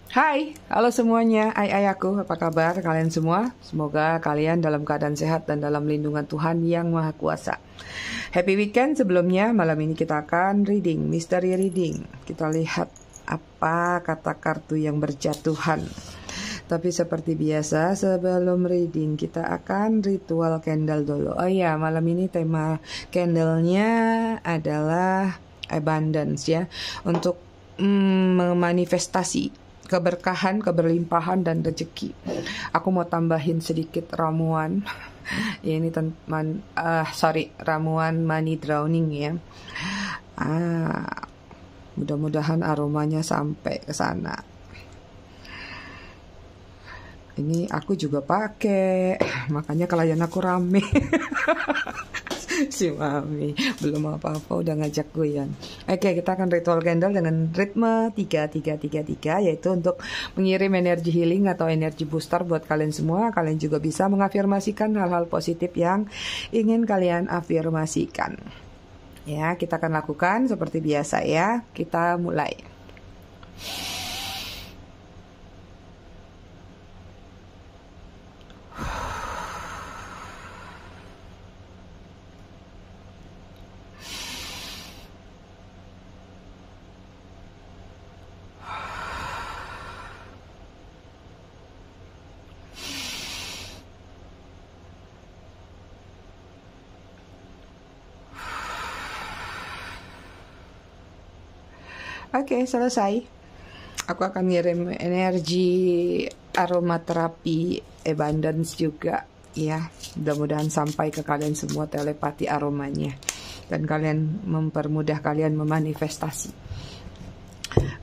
Hai, halo semuanya. Aku, apa kabar kalian semua? Semoga kalian dalam keadaan sehat dan dalam lindungan Tuhan yang Maha Kuasa. Happy weekend sebelumnya. Malam ini kita akan reading, mystery reading. Kita lihat apa kata kartu yang berjatuhan. Tapi seperti biasa, sebelum reading kita akan ritual candle dulu. Oh iya, malam ini tema candlenya adalah abundance ya. Untuk memanifestasi keberkahan, keberlimpahan, dan rezeki. Aku mau tambahin sedikit ramuan. Ini ramuan money drowning ya. Mudah-mudahan aromanya sampai ke sana. Ini aku juga pakai, makanya klien aku rame. Si Mami belum apa-apa udah ngajak goyang. Oke, kita akan ritual candle dengan ritme 3-3-3-3, yaitu untuk mengirim energi healing atau energi booster buat kalian semua. Kalian juga bisa mengafirmasikan hal-hal positif yang ingin kalian afirmasikan. Ya, kita akan lakukan seperti biasa ya. Kita mulai. Oke, selesai. Aku akan ngirim energi aromaterapi abundance juga ya. Mudah-mudahan sampai ke kalian semua telepati aromanya dan kalian mempermudah kalian memanifestasi.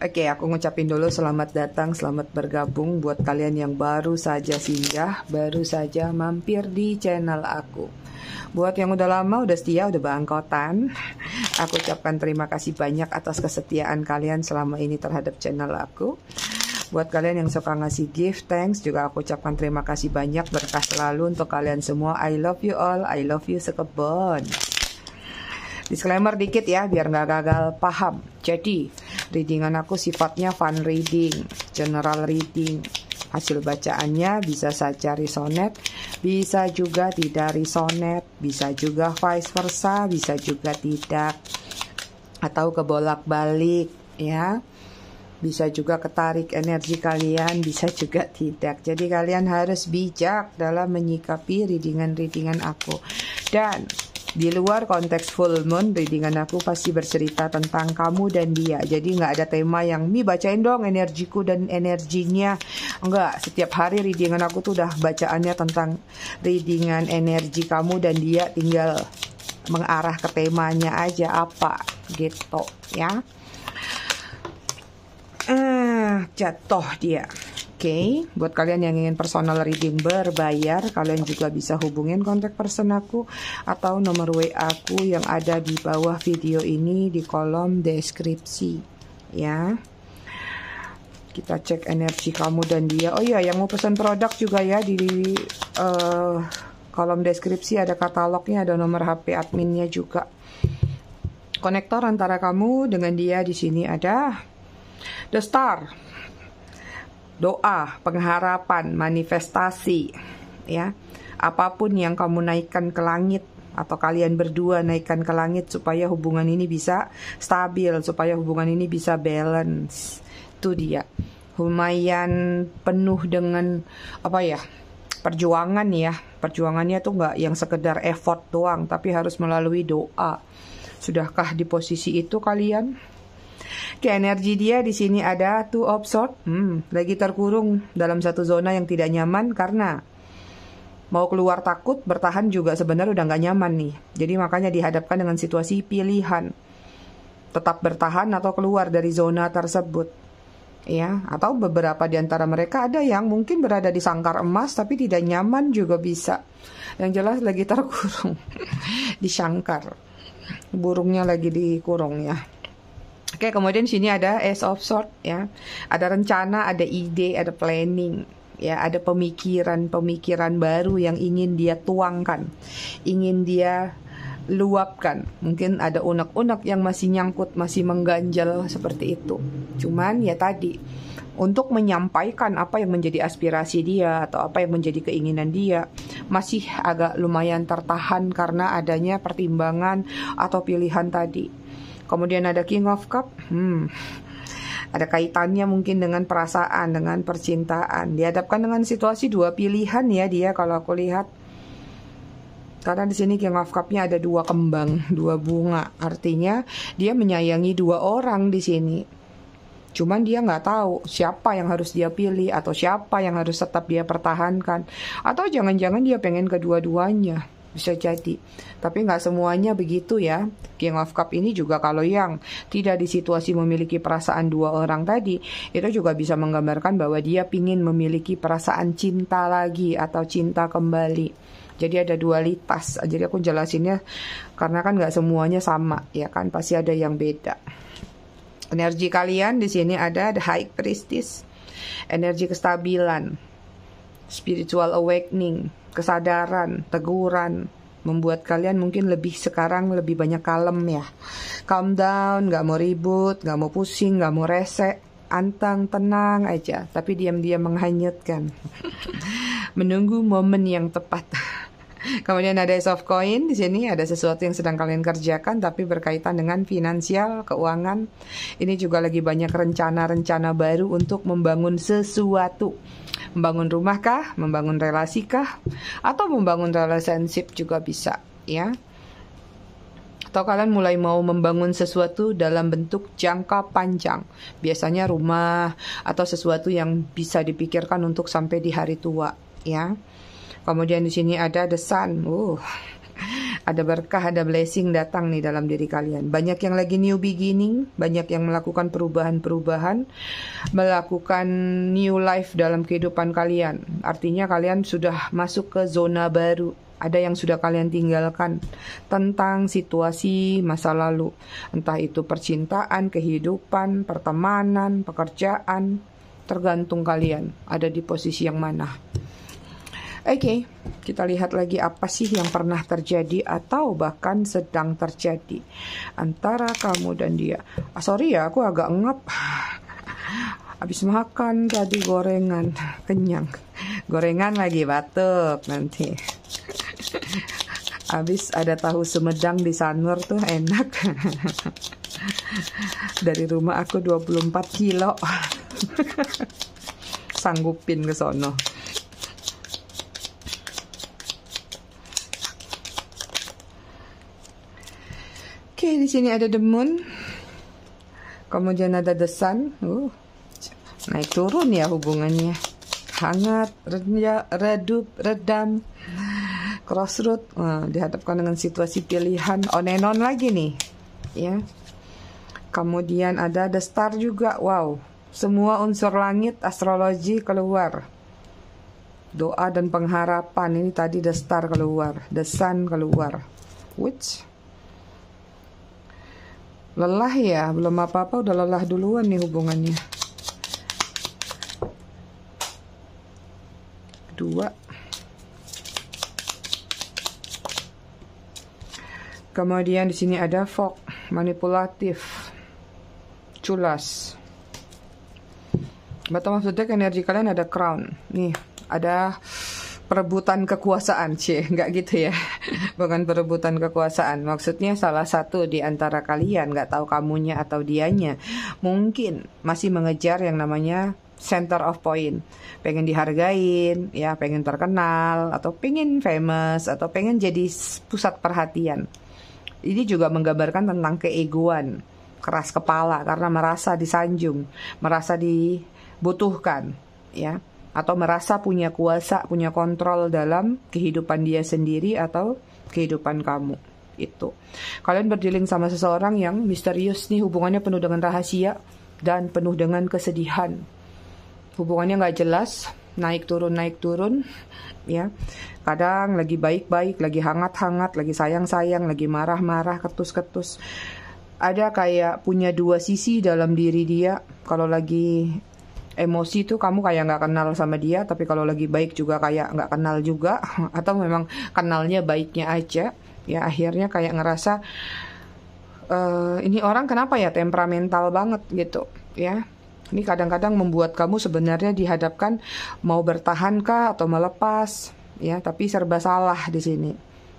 Oke, aku ngucapin dulu selamat datang, selamat bergabung buat kalian yang baru saja singgah, baru saja mampir di channel aku. Buat yang udah lama, udah setia, udah bangkotan, aku ucapkan terima kasih banyak atas kesetiaan kalian selama ini terhadap channel aku. Buat kalian yang suka ngasih gift, thanks, juga aku ucapkan terima kasih banyak, berkah selalu untuk kalian semua. I love you all, I love you sekebon. Disclaimer dikit ya, biar nggak gagal paham. Jadi, readingan aku sifatnya fun reading, general reading. Hasil bacaannya bisa saja resonate, bisa juga tidak resonate, bisa juga vice versa, bisa juga tidak, atau kebolak-balik ya. Bisa juga ketarik energi kalian, bisa juga tidak. Jadi kalian harus bijak dalam menyikapi readingan aku. Dan di luar konteks full moon, readingan aku pasti bercerita tentang kamu dan dia. Jadi nggak ada tema yang, Mi bacain dong energiku dan energinya. Enggak, setiap hari readingan aku tuh udah bacaannya tentang readingan energi kamu dan dia, tinggal mengarah ke temanya aja apa gitu ya. Jatuh dia. Oke, buat kalian yang ingin personal reading berbayar, kalian juga bisa hubungin kontak person aku atau nomor WA aku yang ada di bawah video ini di kolom deskripsi ya. Kita cek energi kamu dan dia. Oh iya, yang mau pesan produk juga ya, di kolom deskripsi ada katalognya, ada nomor HP adminnya juga. Konektor antara kamu dengan dia di sini ada The Star. Doa, pengharapan, manifestasi ya. Apapun yang kamu naikkan ke langit atau kalian berdua naikkan ke langit supaya hubungan ini bisa stabil, supaya hubungan ini bisa balance. Itu dia. Lumayan penuh dengan apa ya? Perjuangan ya. Perjuangannya tuh nggak yang sekedar effort doang, tapi harus melalui doa. Sudahkah di posisi itu kalian? Oke, energi dia di sini ada Two of Swords. Lagi terkurung dalam satu zona yang tidak nyaman karena mau keluar takut, bertahan juga sebenarnya udah nggak nyaman nih. Jadi makanya dihadapkan dengan situasi pilihan. Tetap bertahan atau keluar dari zona tersebut. Ya, atau beberapa di antara mereka ada yang mungkin berada di sangkar emas tapi tidak nyaman juga bisa. Yang jelas lagi terkurung di sangkar. Burungnya lagi dikurung ya. Oke, kemudian sini ada Ace of Swords ya. Ada rencana, ada ide, ada planning ya, ada pemikiran baru yang ingin dia tuangkan. Ingin dia luapkan. Mungkin ada unek-unek yang masih nyangkut, masih mengganjal seperti itu. Cuman ya tadi, untuk menyampaikan apa yang menjadi aspirasi dia atau apa yang menjadi keinginan dia masih agak lumayan tertahan karena adanya pertimbangan atau pilihan tadi. Kemudian ada King of Cup. Ada kaitannya mungkin dengan perasaan, dengan percintaan. Dihadapkan dengan situasi dua pilihan ya dia kalau aku lihat. Karena di sini King of Cup-nya ada dua kembang, dua bunga. Artinya dia menyayangi dua orang di sini. Cuman dia nggak tahu siapa yang harus dia pilih atau siapa yang harus tetap dia pertahankan. Atau jangan-jangan dia pengen kedua-duanya. Bisa jadi. Tapi nggak semuanya begitu ya. King of Cup ini juga kalau yang tidak di situasi memiliki perasaan dua orang tadi, itu juga bisa menggambarkan bahwa dia pingin memiliki perasaan cinta lagi atau cinta kembali. Jadi ada dualitas. Jadi aku jelasinnya karena kan nggak semuanya sama, ya kan? Pasti ada yang beda. Energi kalian di sini ada The High Priestess, energi kestabilan, spiritual awakening, kesadaran, teguran, membuat kalian mungkin sekarang lebih banyak kalem ya. Calm down, nggak mau ribut, nggak mau pusing, nggak mau rese, antang, tenang aja, tapi diam-diam menghanyutkan. Menunggu momen yang tepat. Kemudian ada Ace of Coin. Di sini ada sesuatu yang sedang kalian kerjakan tapi berkaitan dengan finansial, keuangan. Ini juga lagi banyak rencana-rencana baru untuk membangun sesuatu. Membangun rumah kah? Membangun relasi kah? Atau membangun relationship juga bisa, ya. Atau kalian mulai mau membangun sesuatu dalam bentuk jangka panjang. Biasanya rumah atau sesuatu yang bisa dipikirkan untuk sampai di hari tua, ya. Kemudian di sini ada The Sun. Ada berkah, ada blessing datang nih dalam diri kalian. Banyak yang lagi new beginning, banyak yang melakukan perubahan-perubahan, melakukan new life dalam kehidupan kalian. Artinya kalian sudah masuk ke zona baru. Ada yang sudah kalian tinggalkan tentang situasi masa lalu. Entah itu percintaan, kehidupan, pertemanan, pekerjaan. Tergantung kalian ada di posisi yang mana. Oke, kita lihat lagi apa sih yang pernah terjadi atau bahkan sedang terjadi antara kamu dan dia. Sorry ya, aku agak ngap. Habis makan tadi gorengan, kenyang. Gorengan lagi batuk nanti. Habis ada tahu Sumedang di Sanur tuh enak. Dari rumah aku 24 kilo. Sanggupin ke sono. Oke, di sini ada The Moon. Kemudian ada The Sun. Naik turun ya hubungannya. Hangat, redup, redam. Crossroad. Dihadapkan dengan situasi pilihan on and on lagi nih. Ya. Kemudian ada The Star juga. Wow. Semua unsur langit astrologi keluar. Doa dan pengharapan. Ini tadi The Star keluar. The Sun keluar. Which? Lelah ya, belum apa-apa udah lelah duluan nih hubungannya. Kedua. Kemudian di sini ada Fog, manipulatif, culas. Betul maksudnya energi kalian ada Crown. Nih, ada perebutan kekuasaan, nggak gitu ya. Bukan perebutan kekuasaan. Maksudnya salah satu di antara kalian, nggak tahu kamunya atau dianya, mungkin masih mengejar yang namanya center of point. Pengen dihargain, ya, pengen terkenal, atau pengen famous, atau pengen jadi pusat perhatian. Ini juga menggambarkan tentang keegoan, keras kepala karena merasa disanjung, merasa dibutuhkan, ya. Atau merasa punya kuasa, punya kontrol dalam kehidupan dia sendiri atau kehidupan kamu. Itu. Kalian berdealing sama seseorang yang misterius nih, hubungannya penuh dengan rahasia dan penuh dengan kesedihan. Hubungannya nggak jelas, naik turun, ya. Kadang lagi baik-baik, lagi hangat-hangat, lagi sayang-sayang, lagi marah-marah, ketus-ketus. Ada kayak punya dua sisi dalam diri dia. Kalau lagi emosi tuh kamu kayak nggak kenal sama dia, tapi kalau lagi baik juga kayak nggak kenal juga, atau memang kenalnya baiknya aja, Ya akhirnya kayak ngerasa ini orang kenapa ya temperamental banget gitu ya. Ini kadang-kadang membuat kamu sebenarnya dihadapkan mau bertahan kah atau melepas ya, tapi serba salah di sini.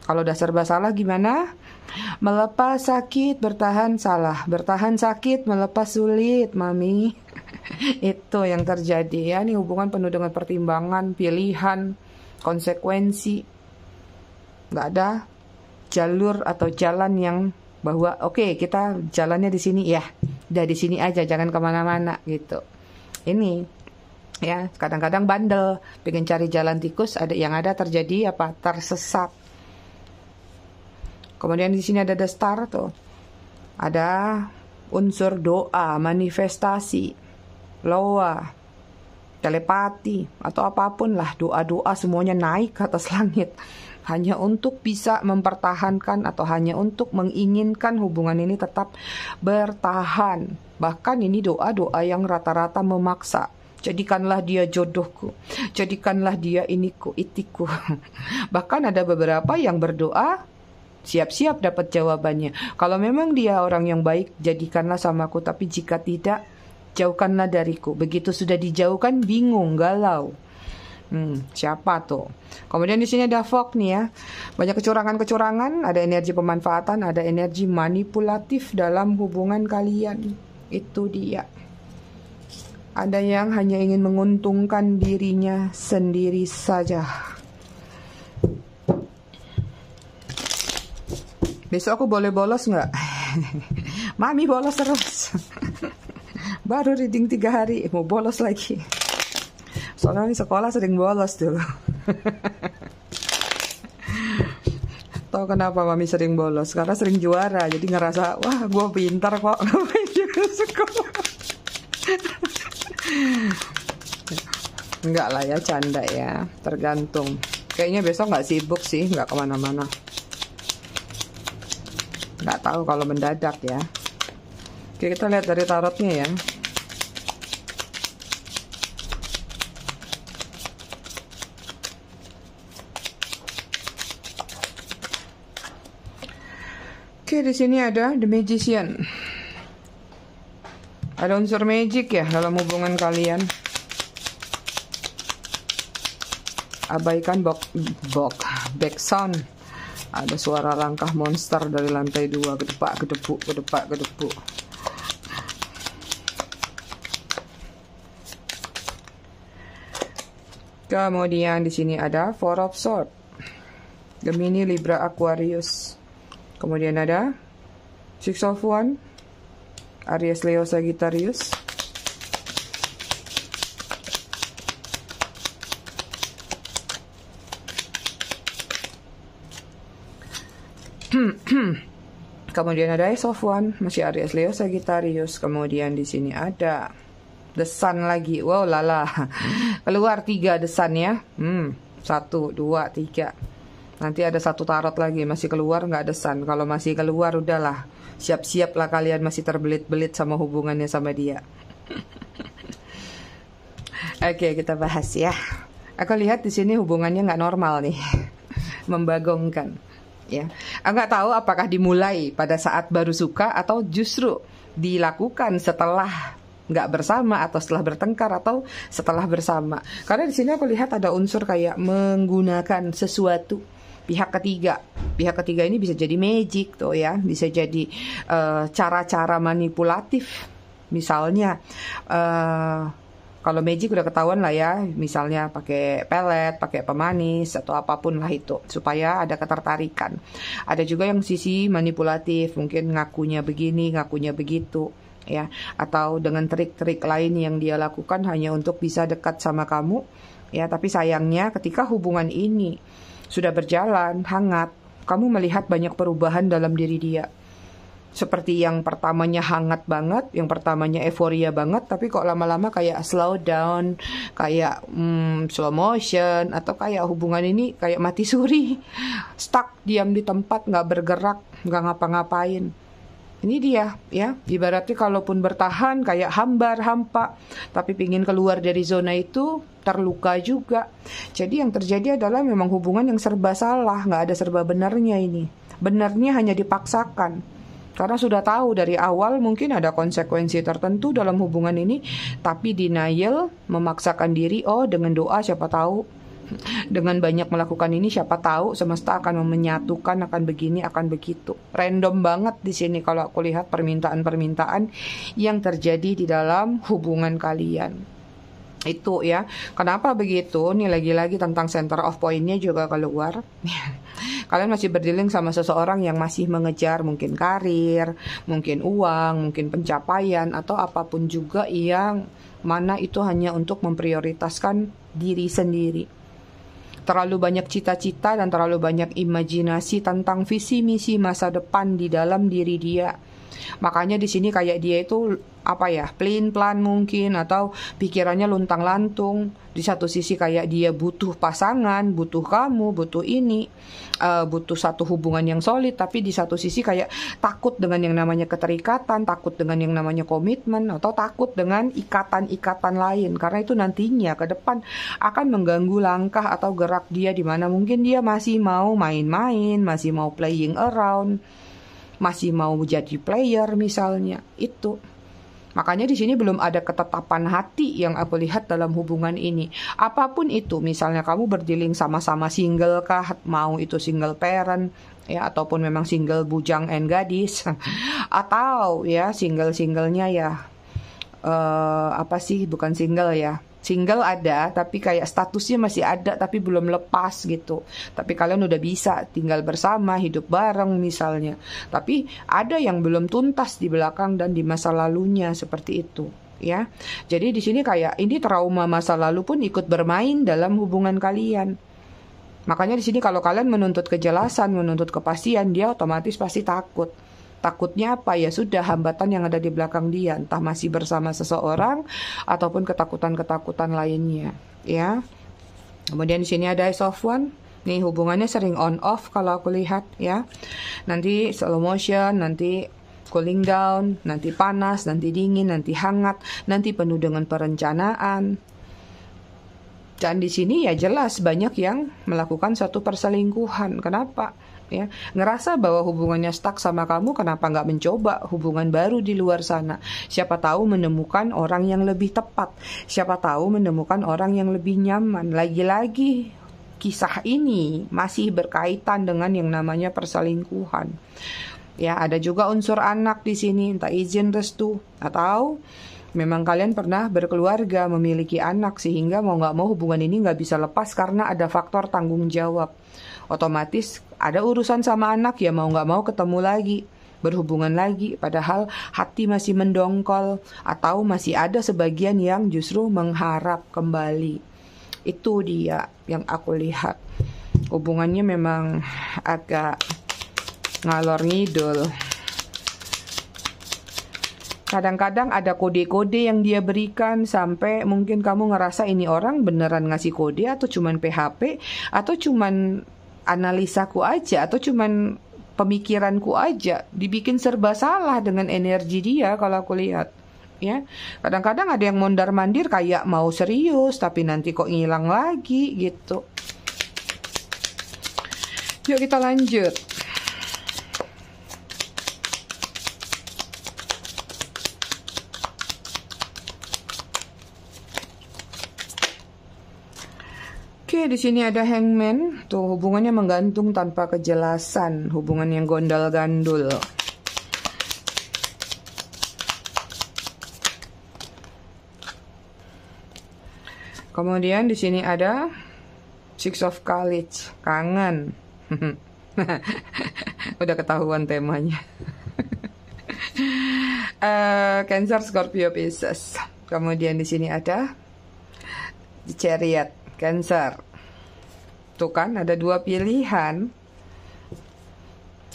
Kalau udah serba salah gimana? Melepas sakit, bertahan salah. Bertahan sakit, melepas sulit, Mami. Itu yang terjadi ya. Ini hubungan penuh dengan pertimbangan, pilihan, konsekuensi. Nggak ada jalur atau jalan yang bahwa oke, kita jalannya di sini ya. Udah di sini aja, jangan kemana-mana gitu. Ini ya kadang-kadang bandel, pengen cari jalan tikus, ada yang ada terjadi apa? Tersesat. Kemudian di sini ada the star tuh. Ada unsur doa, manifestasi, loa, telepati, atau apapun lah. Doa-doa semuanya naik ke atas langit. Hanya untuk bisa mempertahankan atau hanya untuk menginginkan hubungan ini tetap bertahan. Bahkan ini doa-doa yang rata-rata memaksa. Jadikanlah dia jodohku. Jadikanlah dia iniku, itiku. Bahkan ada beberapa yang berdoa siap-siap dapat jawabannya. Kalau memang dia orang yang baik, jadikanlah samaku. Tapi jika tidak, jauhkanlah dariku. Begitu sudah dijauhkan, bingung, galau. Siapa tuh? Kemudian di sini ada fog nih ya. Banyak kecurangan-kecurangan, ada energi pemanfaatan, ada energi manipulatif dalam hubungan kalian. Itu dia. Ada yang hanya ingin menguntungkan dirinya sendiri saja. Besok aku boleh bolos nggak? Mami bolos terus. Baru reading 3 hari, mau bolos lagi. Soalnya di sekolah sering bolos dulu. Tahu kenapa Mami sering bolos? Karena sering juara, jadi ngerasa, wah gue pintar kok. Sekolah. Enggak lah ya, canda ya. Tergantung. Kayaknya besok nggak sibuk sih, nggak kemana-mana. Nggak tahu kalau mendadak ya. Oke, kita lihat dari tarotnya ya. Oke, di sini ada The Magician. Ada unsur magic ya dalam hubungan kalian. Abaikan back sound. Ada suara langkah monster dari lantai 2, gedepak, gedebuk, gedepak, gedebuk. Kemudian di sini ada Four of Swords, Gemini, Libra, Aquarius. Kemudian ada Six of Wands, Aries, Leo, Sagittarius. Kemudian ada Ace of Wands, masih Aries, Leo, Sagittarius. Kemudian di sini ada The Sun lagi. Wow, lala. Keluar 3 The Sun ya. 1, 2, 3. Nanti ada 1 tarot lagi, masih keluar nggak The Sun. Kalau masih keluar udahlah, siap-siap lah kalian masih terbelit-belit sama hubungannya sama dia. Oke, kita bahas ya. Aku lihat di sini hubungannya nggak normal nih, membagongkan. Ya, nggak tahu apakah dimulai pada saat baru suka atau justru dilakukan setelah nggak bersama atau setelah bertengkar atau setelah bersama. Karena di sini aku lihat ada unsur kayak menggunakan sesuatu pihak ketiga. Pihak ketiga ini bisa jadi magic tuh ya, bisa jadi cara-cara manipulatif. Misalnya kalau magic udah ketahuan lah ya, misalnya pakai pelet, pakai pemanis atau apapun lah itu, supaya ada ketertarikan. Ada juga yang sisi manipulatif, mungkin ngakunya begini, ngakunya begitu, ya. Atau dengan trik-trik lain yang dia lakukan hanya untuk bisa dekat sama kamu, ya. Tapi sayangnya ketika hubungan ini sudah berjalan hangat, kamu melihat banyak perubahan dalam diri dia. Seperti yang pertamanya hangat banget, yang pertamanya euforia banget, tapi kok lama-lama kayak slow down, kayak slow motion, atau kayak hubungan ini kayak mati suri, stuck, diam di tempat, nggak bergerak, nggak ngapa-ngapain. Ini dia ya, ibaratnya kalaupun bertahan kayak hambar, hampa, tapi pingin keluar dari zona itu terluka juga. Jadi yang terjadi adalah memang hubungan yang serba salah, nggak ada serba benarnya ini. Benarnya hanya dipaksakan. Karena sudah tahu dari awal mungkin ada konsekuensi tertentu dalam hubungan ini, tapi denial, memaksakan diri, oh dengan doa siapa tahu. Dengan banyak melakukan ini siapa tahu semesta akan menyatukan, akan begini, akan begitu. Random banget di sini kalau aku lihat permintaan-permintaan yang terjadi di dalam hubungan kalian. Itu ya. Kenapa begitu? Ini lagi-lagi tentang center of point-nya juga keluar. Kalian masih berdealing sama seseorang yang masih mengejar mungkin karir, mungkin uang, mungkin pencapaian, atau apapun juga yang mana itu hanya untuk memprioritaskan diri sendiri. Terlalu banyak cita-cita dan terlalu banyak imajinasi tentang visi misi masa depan di dalam diri dia. Makanya di sini kayak dia itu apa ya, plain plan mungkin, atau pikirannya luntang-lantung. Di satu sisi kayak dia butuh pasangan, butuh kamu, butuh ini, butuh satu hubungan yang solid. Tapi di satu sisi kayak takut dengan yang namanya keterikatan, takut dengan yang namanya komitmen, atau takut dengan ikatan-ikatan lain. Karena itu nantinya ke depan akan mengganggu langkah atau gerak dia, di mana mungkin dia masih mau main-main, masih mau playing around, masih mau jadi player misalnya. Itu makanya di sini belum ada ketetapan hati yang aku lihat dalam hubungan ini. Apapun itu, misalnya kamu berdealing sama-sama single kah, mau itu single parent ya, ataupun memang single bujang and gadis, atau ya single-singlenya ya apa sih, bukan single ya. Single ada, tapi kayak statusnya masih ada, tapi belum lepas gitu. Tapi kalian udah bisa tinggal bersama, hidup bareng misalnya. Tapi ada yang belum tuntas di belakang dan di masa lalunya seperti itu, ya. Jadi di sini kayak ini trauma masa lalu pun ikut bermain dalam hubungan kalian. Makanya di sini kalau kalian menuntut kejelasan, menuntut kepastian, dia otomatis pasti takut. Takutnya apa? Ya sudah, hambatan yang ada di belakang dia, entah masih bersama seseorang ataupun ketakutan-ketakutan lainnya, ya. Kemudian di sini ada Ace of Wands. Nih hubungannya sering on off kalau aku lihat ya. Nanti slow motion, nanti cooling down, nanti panas, nanti dingin, nanti hangat, nanti penuh dengan perencanaan. Dan di sini ya jelas banyak yang melakukan satu perselingkuhan. Kenapa? Ya, ngerasa bahwa hubungannya stuck sama kamu, kenapa nggak mencoba hubungan baru di luar sana? Siapa tahu menemukan orang yang lebih tepat, siapa tahu menemukan orang yang lebih nyaman. Lagi-lagi kisah ini masih berkaitan dengan yang namanya perselingkuhan. Ya, ada juga unsur anak di sini, entah izin restu atau memang kalian pernah berkeluarga, memiliki anak, sehingga mau nggak mau hubungan ini nggak bisa lepas karena ada faktor tanggung jawab. Otomatis ada urusan sama anak, ya mau nggak mau ketemu lagi, berhubungan lagi, padahal hati masih mendongkol atau masih ada sebagian yang justru mengharap kembali. Itu dia yang aku lihat. Hubungannya memang agak ngalor ngidul. Kadang-kadang ada kode-kode yang dia berikan sampai mungkin kamu ngerasa ini orang beneran ngasih kode atau cuman PHP atau cuman analisaku aja atau cuman pemikiranku aja. Dibikin serba salah dengan energi dia kalau aku lihat. Ya, kadang-kadang ada yang mondar-mandir kayak mau serius tapi nanti kok ngilang lagi gitu. Yuk kita lanjut. Oke, di sini ada Hangman. Tuh hubungannya menggantung tanpa kejelasan, hubungan yang gondal-gandul. Kemudian di sini ada Six of Cups, kangen. Udah ketahuan temanya. Cancer, Scorpio, Pisces. Kemudian di sini ada Chariot, Cancer. Tuh kan ada dua pilihan.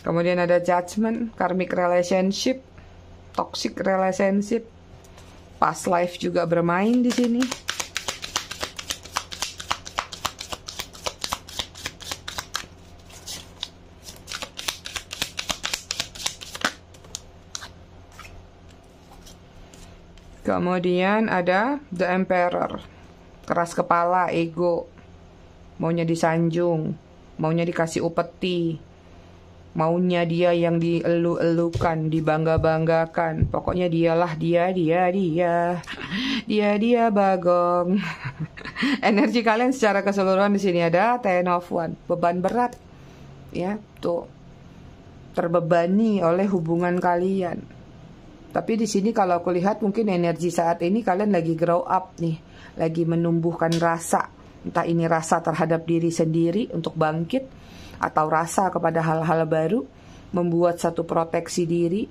Kemudian ada Judgment, Karmic Relationship, Toxic Relationship, Past Life juga bermain di sini. Kemudian ada The Emperor. Keras kepala, ego. Maunya disanjung, maunya dikasih upeti, maunya dia yang dielu-elukan, dibangga-banggakan. Pokoknya dialah dia bagong. Energi kalian secara keseluruhan di sini ada Ten of Wands, beban berat. Ya, tuh. Terbebani oleh hubungan kalian. Tapi di sini kalau aku lihat mungkin energi saat ini kalian lagi grow up nih, lagi menumbuhkan rasa. Entah ini rasa terhadap diri sendiri untuk bangkit, atau rasa kepada hal-hal baru, membuat satu proteksi diri,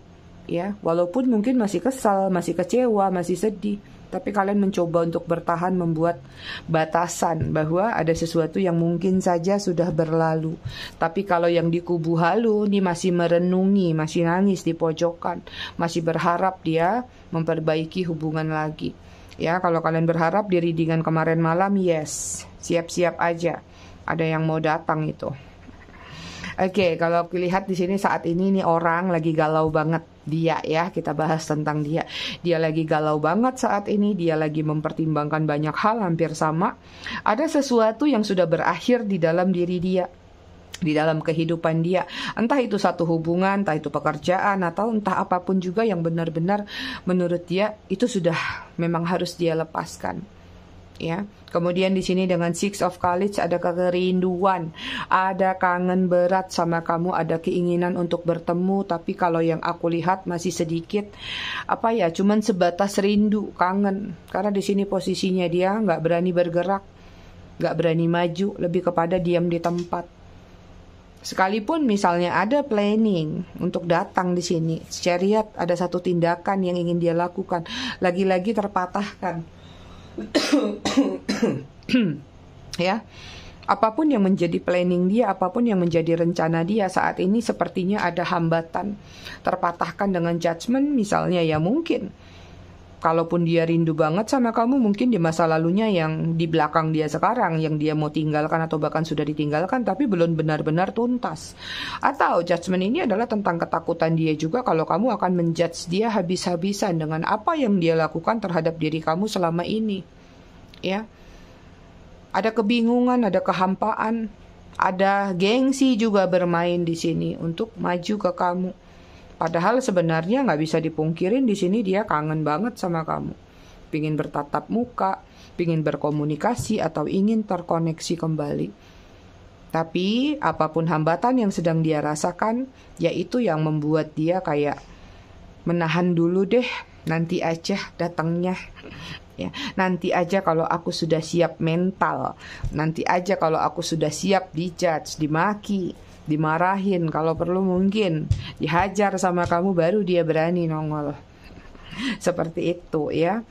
ya. Walaupun mungkin masih kesal, masih kecewa, masih sedih, tapi kalian mencoba untuk bertahan, membuat batasan bahwa ada sesuatu yang mungkin saja sudah berlalu. Tapi kalau yang di kubu halu nih masih merenungi, masih nangis di pojokan, masih berharap dia memperbaiki hubungan lagi. Ya, kalau kalian berharap di readingan kemarin malam, yes, siap-siap aja. Ada yang mau datang itu. Oke, kalau lihat di sini saat ini nih orang lagi galau banget. Dia ya, kita bahas tentang dia. Dia lagi galau banget saat ini. Dia lagi mempertimbangkan banyak hal, hampir sama. Ada sesuatu yang sudah berakhir di dalam diri dia, di dalam kehidupan dia. Entah itu satu hubungan, entah itu pekerjaan, atau entah apapun juga yang benar-benar menurut dia itu sudah memang harus dia lepaskan. Ya. Kemudian di sini dengan Six of Cups ada kerinduan, ada kangen berat sama kamu, ada keinginan untuk bertemu, tapi kalau yang aku lihat masih sedikit cuman sebatas rindu, kangen. Karena di sini posisinya dia nggak berani bergerak, nggak berani maju, lebih kepada diam di tempat. Sekalipun misalnya ada planning untuk datang di sini, Chariot ada satu tindakan yang ingin dia lakukan, lagi-lagi terpatahkan. Ya, apapun yang menjadi planning dia, apapun yang menjadi rencana dia saat ini sepertinya ada hambatan, terpatahkan dengan judgment misalnya. Ya mungkin kalaupun dia rindu banget sama kamu, mungkin di masa lalunya yang di belakang dia sekarang, yang dia mau tinggalkan atau bahkan sudah ditinggalkan tapi belum benar-benar tuntas. Atau judgment ini adalah tentang ketakutan dia juga kalau kamu akan menjudge dia habis-habisan dengan apa yang dia lakukan terhadap diri kamu selama ini. Ya, ada kebingungan, ada kehampaan, ada gengsi juga bermain di sini untuk maju ke kamu. Padahal sebenarnya nggak bisa dipungkirin di sini dia kangen banget sama kamu, pingin bertatap muka, pingin berkomunikasi atau ingin terkoneksi kembali. Tapi apapun hambatan yang sedang dia rasakan, yaitu yang membuat dia kayak menahan dulu deh, nanti aja datangnya. Ya, nanti aja kalau aku sudah siap mental, nanti aja kalau aku sudah siap dijudge, dimaki, dimarahin, kalau perlu mungkin dihajar sama kamu, baru dia berani nongol. Seperti itu ya.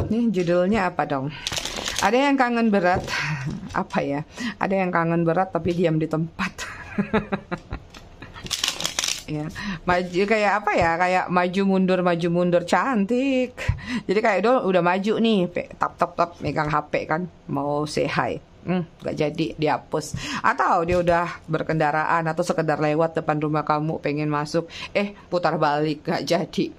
Ini judulnya apa dong? Ada yang kangen berat. Apa ya? Ada yang kangen berat tapi diam di tempat. Ya, maju kayak apa ya, kayak maju mundur cantik. Jadi kayak udah maju nih, tap megang HP kan, mau say hi, gak jadi, dihapus. Atau dia udah berkendaraan atau sekedar lewat depan rumah kamu, pengen masuk, putar balik, gak jadi.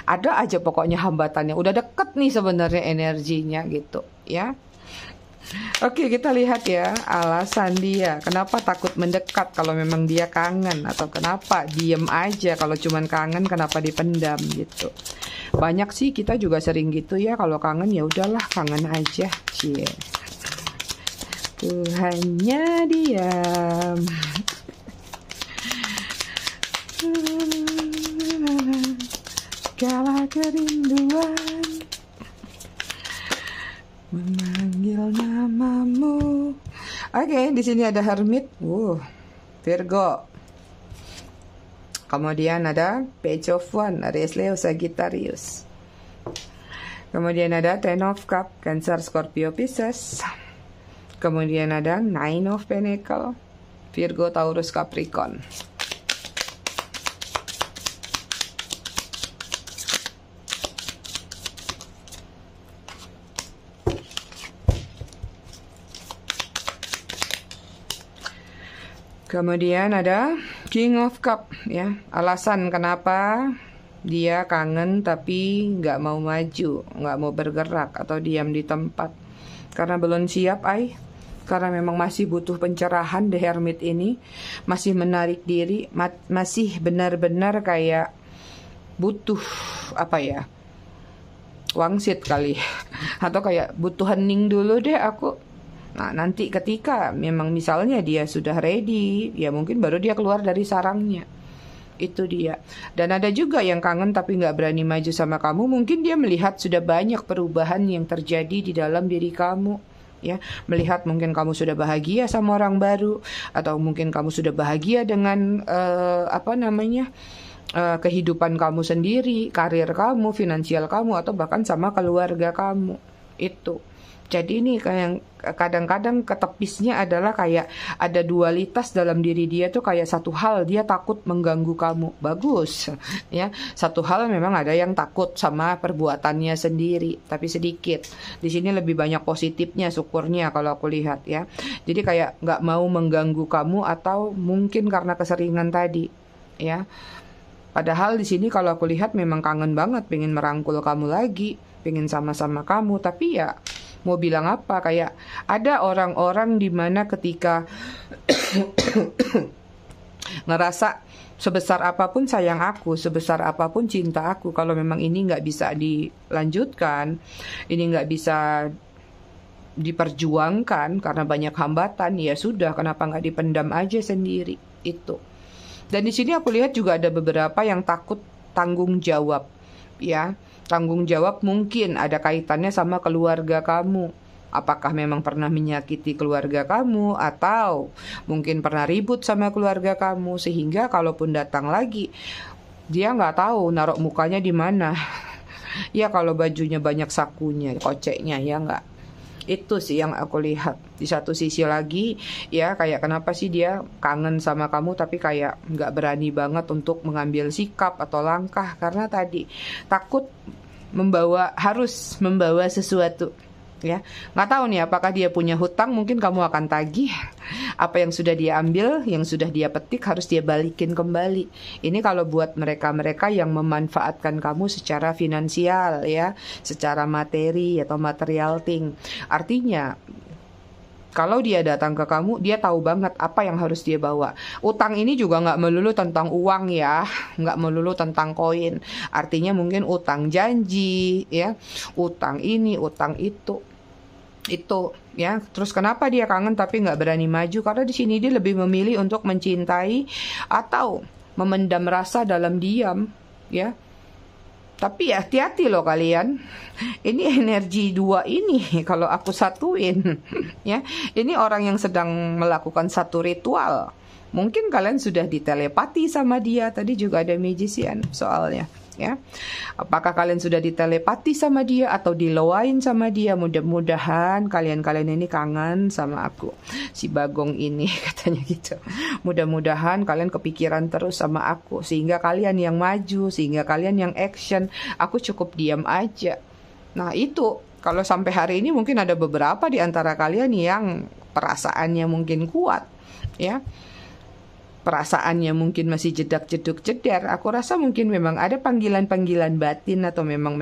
Ada aja pokoknya hambatannya, udah deket nih sebenarnya energinya gitu ya. Oke, kita lihat ya alasan dia kenapa takut mendekat kalau memang dia kangen, atau kenapa diem aja kalau cuman kangen, kenapa dipendam gitu. Banyak sih, kita juga sering gitu ya, kalau kangen ya udahlah kangen aja. Cie. Tuhannya diam. Kala kerinduan memanggil namamu. Oke, di sini ada Hermit, Virgo. Kemudian ada Page of Wands, Aries, Leo, Sagittarius. Kemudian ada Ten of Cups, Cancer, Scorpio, Pisces. Kemudian ada Nine of Pentacles, Virgo, Taurus, Capricorn. Kemudian ada King of Cups ya. Alasan kenapa Dia kangen tapi nggak mau maju, nggak mau bergerak atau diam di tempat. Karena belum siap, karena memang masih butuh pencerahan. The Hermit ini masih menarik diri, masih benar-benar kayak butuh apa ya, wangsit kali atau kayak butuh hening dulu deh aku. Nah, nanti ketika memang misalnya dia sudah ready, ya mungkin baru dia keluar dari sarangnya. Itu dia. Dan ada juga yang kangen tapi nggak berani maju sama kamu. Mungkin dia melihat sudah banyak perubahan yang terjadi di dalam diri kamu, ya. Melihat mungkin kamu sudah bahagia sama orang baru, atau mungkin kamu sudah bahagia dengan kehidupan kamu sendiri, karir kamu, finansial kamu, atau bahkan sama keluarga kamu. Itu. Jadi ini kayak kadang-kadang ketepisnya adalah kayak ada dualitas dalam diri dia tuh, kayak satu hal dia takut mengganggu kamu. Bagus, ya. Satu hal memang ada yang takut sama perbuatannya sendiri, tapi sedikit. Di sini lebih banyak positifnya, syukurnya kalau aku lihat, ya. Jadi kayak nggak mau mengganggu kamu, atau mungkin karena keseringan tadi, ya. Padahal di sini kalau aku lihat memang kangen banget, pengen merangkul kamu lagi, pengen sama-sama kamu, tapi ya mau bilang apa, kayak ada orang-orang di mana ketika ngerasa sebesar apapun sayang aku, sebesar apapun cinta aku, kalau memang ini nggak bisa dilanjutkan, ini nggak bisa diperjuangkan karena banyak hambatan, ya sudah, kenapa nggak dipendam aja sendiri. Itu. Dan di sini aku lihat juga ada beberapa yang takut tanggung jawab, ya. Tanggung jawab mungkin ada kaitannya sama keluarga kamu. Apakah memang pernah menyakiti keluarga kamu, atau mungkin pernah ribut sama keluarga kamu, sehingga kalaupun datang lagi dia nggak tahu naruh mukanya di mana. Ya kalau bajunya banyak sakunya, koceknya, ya nggak. Itu sih yang aku lihat. Di satu sisi lagi, ya kayak kenapa sih dia kangen sama kamu tapi kayak nggak berani banget untuk mengambil sikap atau langkah, karena tadi takut harus membawa sesuatu, ya. Nggak tahu nih apakah dia punya hutang, mungkin kamu akan tagih. Apa yang sudah dia ambil, yang sudah dia petik, harus dia balikin kembali. Ini kalau buat mereka-mereka yang memanfaatkan kamu secara finansial, ya, secara materi atau material thing. Artinya kalau dia datang ke kamu, dia tahu banget apa yang harus dia bawa. Utang ini juga nggak melulu tentang uang, ya, nggak melulu tentang koin. Artinya mungkin utang janji, ya, utang ini, utang itu, ya. Terus kenapa dia kangen tapi nggak berani maju? Karena di sini dia lebih memilih untuk mencintai atau memendam rasa dalam diam, ya. Tapi hati-hati loh kalian. Ini energi dua ini kalau aku satuin, ya. Ini orang yang sedang melakukan satu ritual. Mungkin kalian sudah ditelepati sama dia. Tadi juga ada magician soalnya, ya. Apakah kalian sudah ditelepati sama dia atau diloain sama dia? Mudah-mudahan kalian ini kangen sama aku, si Bagong ini, katanya gitu. Mudah-mudahan kalian kepikiran terus sama aku, sehingga kalian yang maju, sehingga kalian yang action. Aku cukup diam aja. Nah itu, kalau sampai hari ini mungkin ada beberapa di antara kalian yang perasaannya mungkin kuat, ya. Perasaannya mungkin masih jedak-jeduk-jedar. Aku rasa mungkin memang ada panggilan-panggilan batin, atau memang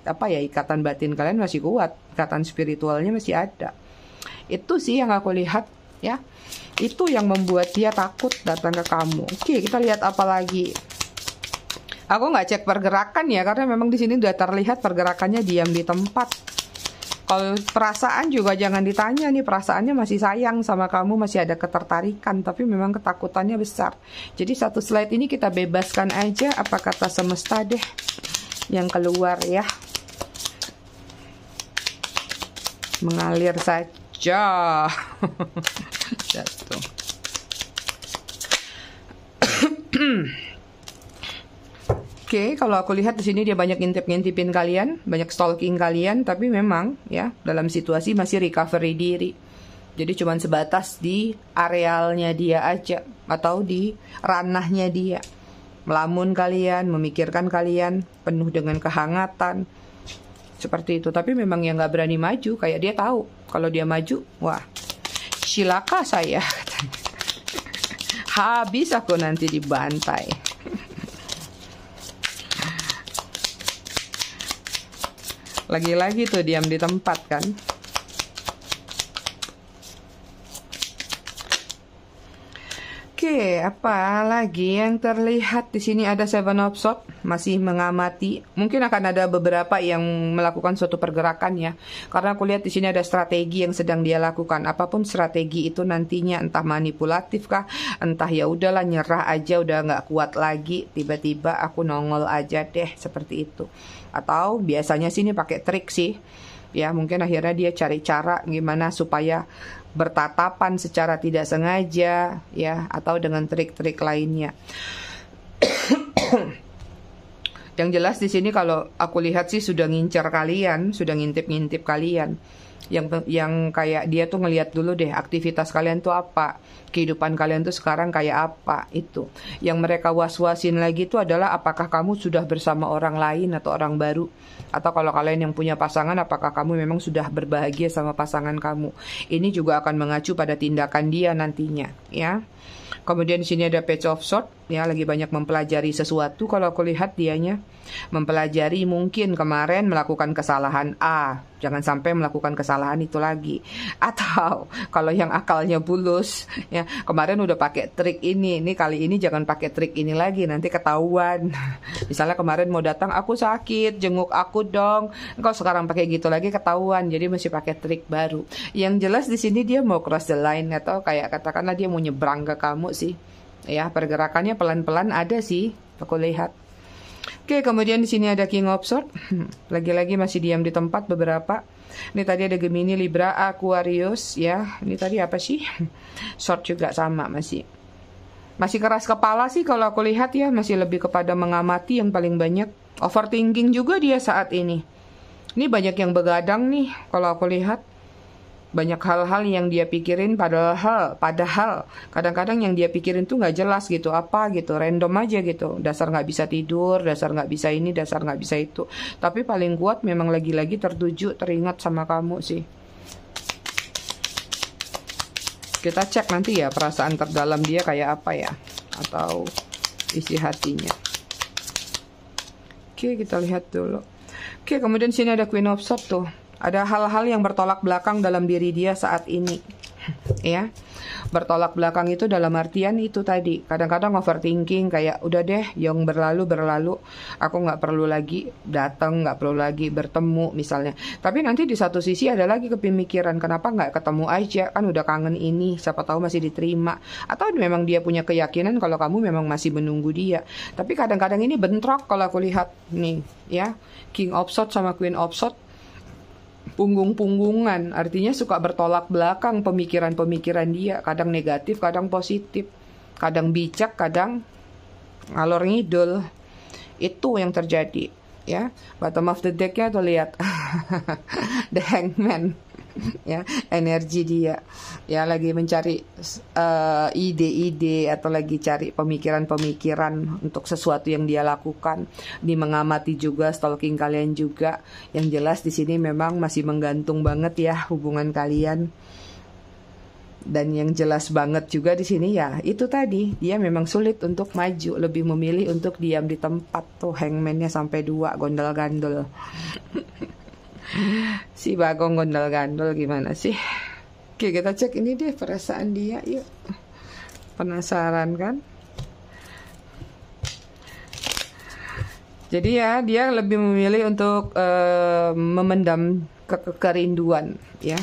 apa ya, ikatan batin kalian masih kuat, ikatan spiritualnya masih ada. Itu sih yang aku lihat, ya. Itu yang membuat dia takut datang ke kamu. Oke, kita lihat apa lagi. Aku nggak cek pergerakan, ya, karena memang di sini udah terlihat pergerakannya diam di tempat. Kalau perasaan juga jangan ditanya nih, perasaannya masih sayang sama kamu, masih ada ketertarikan, tapi memang ketakutannya besar. Jadi satu slide ini kita bebaskan aja, apa kata semesta deh yang keluar, ya. Mengalir saja. Jatuh. Oke, kalau aku lihat di sini dia banyak ngintip-ngintipin kalian, banyak stalking kalian, tapi memang, ya, dalam situasi masih recovery diri. Jadi cuma sebatas di arealnya dia aja, atau di ranahnya dia. Melamun kalian, memikirkan kalian, penuh dengan kehangatan, seperti itu. Tapi memang yang nggak berani maju, kayak dia tahu kalau dia maju, wah, silaka saya, katanya. Habis aku nanti dibantai. Lagi-lagi tuh diam di tempat kan. Oke, apa lagi yang terlihat di sini? Ada Seven of Swords, masih mengamati. Mungkin akan ada beberapa yang melakukan suatu pergerakan ya. Karena aku lihat di sini ada strategi yang sedang dia lakukan. Apapun strategi itu nantinya entah manipulatif kah, entah ya udahlah nyerah aja, udah nggak kuat lagi. Tiba-tiba aku nongol aja deh seperti itu. Atau biasanya sini pakai trik sih. Ya, mungkin akhirnya dia cari cara gimana supaya bertatapan secara tidak sengaja ya, atau dengan trik-trik lainnya. Yang jelas di sini kalau aku lihat sih sudah ngincer kalian, sudah ngintip-ngintip kalian. Yang kayak dia tuh ngelihat dulu deh aktivitas kalian tuh apa, kehidupan kalian tuh sekarang kayak apa itu. Yang mereka was-wasin lagi tuh adalah apakah kamu sudah bersama orang lain atau orang baru, atau kalau kalian yang punya pasangan apakah kamu memang sudah berbahagia sama pasangan kamu. Ini juga akan mengacu pada tindakan dia nantinya ya. Kemudian di sini ada Page of Swords ya, lagi banyak mempelajari sesuatu. Kalau aku lihat dianya mempelajari, mungkin kemarin melakukan kesalahan A, jangan sampai melakukan kesalahan itu lagi. Atau kalau yang akalnya bulus ya, kemarin udah pakai trik ini kali ini jangan pakai trik ini lagi, nanti ketahuan. Misalnya kemarin mau datang, aku sakit, jenguk aku dong. Kalau sekarang pakai gitu lagi ketahuan, jadi mesti pakai trik baru. Yang jelas di sini dia mau cross the line, atau kayak katakanlah dia mau nyebrang ke kamu sih. Ya, pergerakannya pelan-pelan ada sih, aku lihat. Oke, kemudian di sini ada King of Swords. Lagi-lagi masih diam di tempat beberapa. Ini tadi ada Gemini, Libra, Aquarius ya. Ini tadi apa sih? Sword juga sama masih keras kepala sih kalau aku lihat ya, masih lebih kepada mengamati yang paling banyak. Overthinking juga dia saat ini. Ini banyak yang begadang nih kalau aku lihat. Banyak hal-hal yang dia pikirin, padahal kadang-kadang yang dia pikirin tuh nggak jelas gitu, apa gitu, random aja gitu. Dasar nggak bisa tidur, dasar nggak bisa ini, dasar nggak bisa itu. Tapi paling kuat memang lagi-lagi tertuju, teringat sama kamu sih. Kita cek nanti ya perasaan terdalam dia kayak apa ya, atau isi hatinya. Oke, kita lihat dulu. Oke, kemudian sini ada Queen of Swords tuh. Ada hal-hal yang bertolak belakang dalam diri dia saat ini. Ya, bertolak belakang itu dalam artian itu tadi. Kadang-kadang overthinking kayak udah deh, yang berlalu. Aku nggak perlu lagi datang, nggak perlu lagi bertemu misalnya. Tapi nanti di satu sisi ada lagi kepemikiran, kenapa nggak ketemu aja? Kan udah kangen ini, siapa tahu masih diterima. Atau memang dia punya keyakinan kalau kamu memang masih menunggu dia. Tapi kadang-kadang ini bentrok kalau aku lihat nih, ya. King of Swords sama Queen of Swords. Punggung-punggungan, artinya suka bertolak belakang pemikiran-pemikiran dia, kadang negatif, kadang positif, kadang bijak, kadang ngalor ngidul. Itu yang terjadi ya. Bottom of the deck-nya tuh lihat. The Hangman. Ya, energi dia ya lagi mencari ide-ide atau lagi cari pemikiran-pemikiran untuk sesuatu yang dia lakukan. Di mengamati juga, stalking kalian juga. Yang jelas di sini memang masih menggantung banget ya hubungan kalian. Dan yang jelas banget juga di sini ya itu tadi, dia memang sulit untuk maju, lebih memilih untuk diam di tempat. Tuh hangman-nya sampai 2 gondol-gandol. Si Bagong gondol-gandol gimana sih? Oke, kita cek ini deh perasaan dia yuk. Penasaran kan? Jadi ya dia lebih memilih untuk memendam kerinduan ya.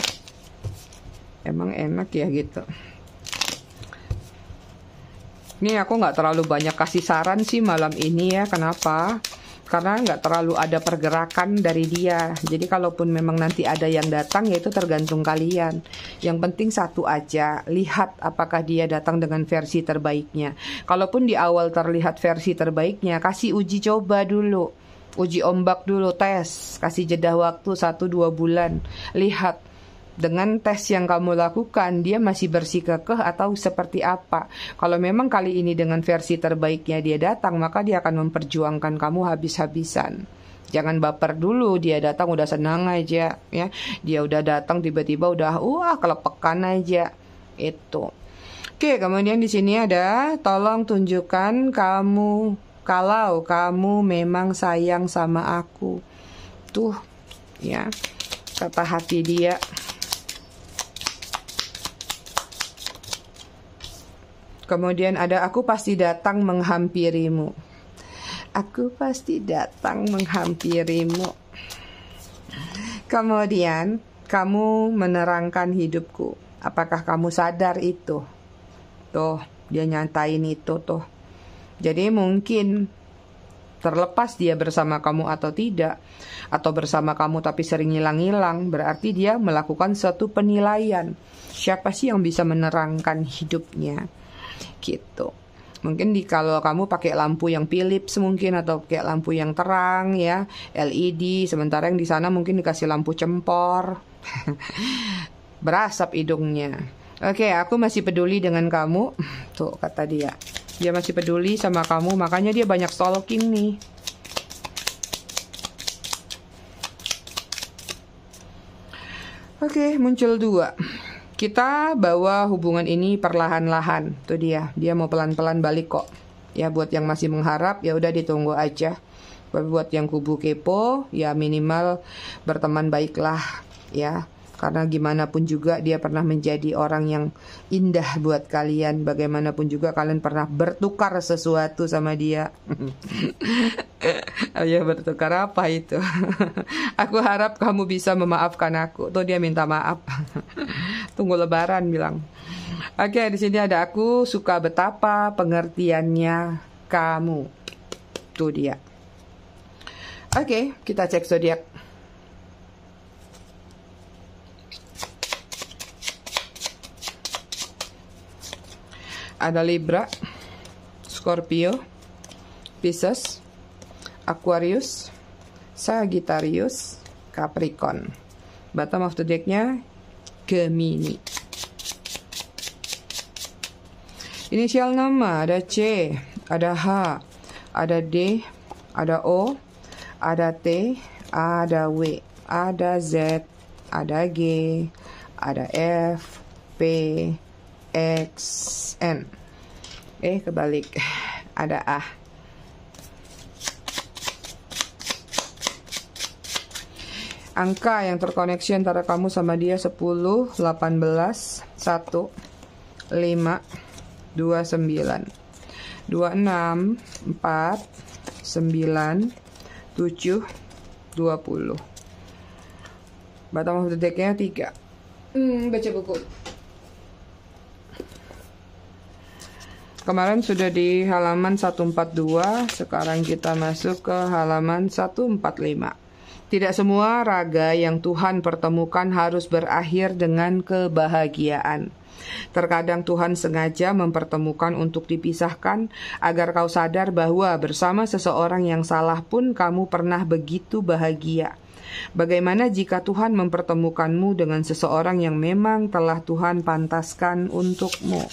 Emang enak ya gitu. Ini aku nggak terlalu banyak kasih saran sih malam ini ya. Kenapa? Karena nggak terlalu ada pergerakan dari dia. Jadi kalaupun memang nanti ada yang datang, ya itu tergantung kalian. Yang penting satu aja, lihat apakah dia datang dengan versi terbaiknya. Kalaupun di awal terlihat versi terbaiknya, kasih uji coba dulu, uji ombak dulu, tes, kasih jeda waktu 1-2 bulan. Lihat dengan tes yang kamu lakukan, dia masih bersikukuh atau seperti apa. Kalau memang kali ini dengan versi terbaiknya dia datang, maka dia akan memperjuangkan kamu habis-habisan. Jangan baper dulu, dia datang udah senang aja ya. Dia udah datang tiba-tiba udah kelepekan aja. Itu. Oke, kemudian di sini ada tolong tunjukkan kamu kalau kamu memang sayang sama aku. Tuh ya. Kata hati dia. Kemudian ada aku pasti datang menghampirimu. Aku pasti datang menghampirimu. Kemudian kamu menerangkan hidupku. Apakah kamu sadar itu? Tuh, dia nyatain itu tuh. Jadi mungkin terlepas dia bersama kamu atau tidak, atau bersama kamu tapi sering hilang-hilang, berarti dia melakukan suatu penilaian. Siapa sih yang bisa menerangkan hidupnya? Gitu. Mungkin kalau kamu pakai lampu yang Philips mungkin, atau pakai lampu yang terang ya, LED, sementara yang di sana mungkin dikasih lampu cempor. Berasap hidungnya. Oke, aku masih peduli dengan kamu. Tuh kata dia. Dia masih peduli sama kamu, makanya dia banyak stalking nih. Oke, muncul 2. Kita bawa hubungan ini perlahan-lahan. Tuh dia mau pelan-pelan balik kok. Ya buat yang masih mengharap, ya udah ditunggu aja. Buat yang kubu kepo, ya minimal berteman baiklah ya. Karena gimana pun juga dia pernah menjadi orang yang indah buat kalian. Bagaimanapun juga kalian pernah bertukar sesuatu sama dia. Ya bertukar apa itu? Aku harap kamu bisa memaafkan aku. Tuh dia minta maaf. Tunggu lebaran bilang. Oke, di sini ada aku suka betapa pengertiannya kamu. Tuh dia. Oke, kita cek zodiak. Ada Libra, Scorpio, Pisces, Aquarius, Sagittarius, Capricorn. Bottom of the deck-nya Gemini. Inisial nama ada C, ada H, ada D, ada O, ada T, ada W, ada Z, ada G, ada F, P, X, N. Kebalik. Ada A. Angka yang terkoneksi antara kamu sama dia 10, 18, 1, 5, 29, 26, 4, 9, 7, 20. Bottom of the deck-nya 3. Baca buku. Kemarin sudah di halaman 142, sekarang kita masuk ke halaman 145. Tidak semua raga yang Tuhan pertemukan harus berakhir dengan kebahagiaan. Terkadang Tuhan sengaja mempertemukan untuk dipisahkan agar kau sadar bahwa bersama seseorang yang salah pun kamu pernah begitu bahagia. Bagaimana jika Tuhan mempertemukanmu dengan seseorang yang memang telah Tuhan pantaskan untukmu?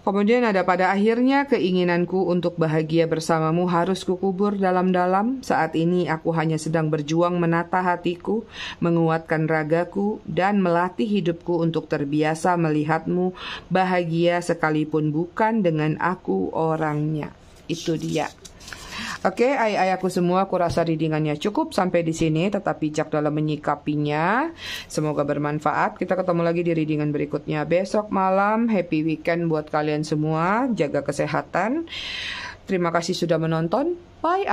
Kemudian ada pada akhirnya keinginanku untuk bahagia bersamamu harus kukubur dalam-dalam. Saat ini aku hanya sedang berjuang menata hatiku, menguatkan ragaku, dan melatih hidupku untuk terbiasa melihatmu bahagia sekalipun bukan dengan aku orangnya. Itu dia. Oke, ayah-ayahku semua, aku rasa readingannya cukup sampai di sini. Tetap bijak dalam menyikapinya. Semoga bermanfaat. Kita ketemu lagi di readingan berikutnya besok malam. Happy weekend buat kalian semua. Jaga kesehatan. Terima kasih sudah menonton. Bye,